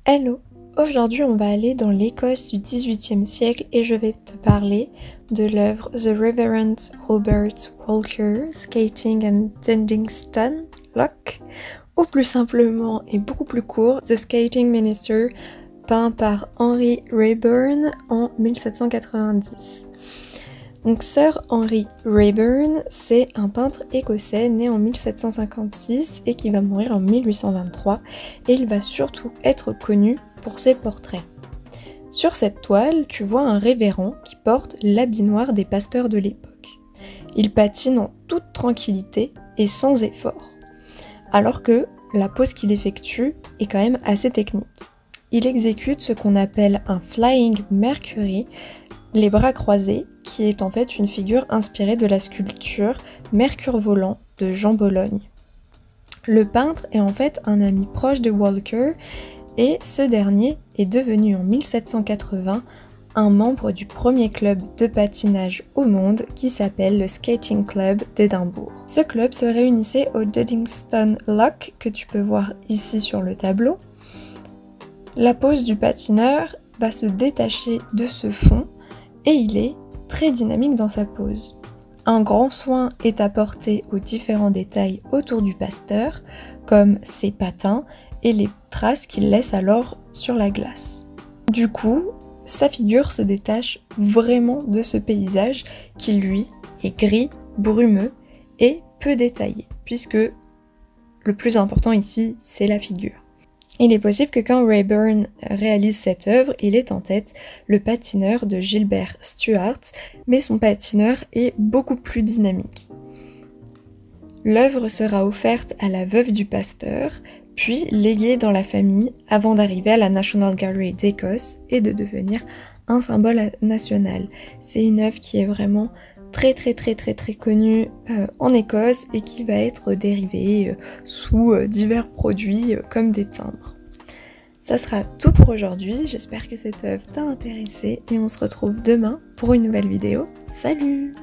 Hello! Aujourd'hui on va aller dans l'Écosse du XVIIIe siècle et je vais te parler de l'œuvre The Reverend Robert Walker, Skating and Duddingston Loch, ou plus simplement et beaucoup plus court, The Skating Minister, peint par Henry Raeburn en 1790. Donc Sir Henry Raeburn, c'est un peintre écossais né en 1756 et qui va mourir en 1823, et il va surtout être connu pour ses portraits. Sur cette toile, tu vois un révérend qui porte l'habit noir des pasteurs de l'époque. Il patine en toute tranquillité et sans effort, alors que la pose qu'il effectue est quand même assez technique. Il exécute ce qu'on appelle un Flying Mercury, les bras croisés, qui est en fait une figure inspirée de la sculpture Mercure volant de Jean Bologne. Le peintre est en fait un ami proche de Walker et ce dernier est devenu en 1780 un membre du premier club de patinage au monde qui s'appelle le Skating Club d'Édimbourg. Ce club se réunissait au Duddingston Loch que tu peux voir ici sur le tableau. La pose du patineur va se détacher de ce fond et il est très dynamique dans sa pose. Un grand soin est apporté aux différents détails autour du pasteur, comme ses patins et les traces qu'il laisse alors sur la glace. Du coup, sa figure se détache vraiment de ce paysage qui, lui, est gris, brumeux et peu détaillé, puisque le plus important ici, c'est la figure. Il est possible que quand Raeburn réalise cette œuvre, il ait en tête le patineur de Gilbert Stuart, mais son patineur est beaucoup plus dynamique. L'œuvre sera offerte à la veuve du pasteur, puis léguée dans la famille avant d'arriver à la National Gallery d'Écosse et de devenir un symbole national. C'est une œuvre qui est vraiment très connue en Écosse et qui va être dérivée sous divers produits comme des timbres. Ça sera tout pour aujourd'hui, j'espère que cette œuvre t'a intéressé et on se retrouve demain pour une nouvelle vidéo. Salut!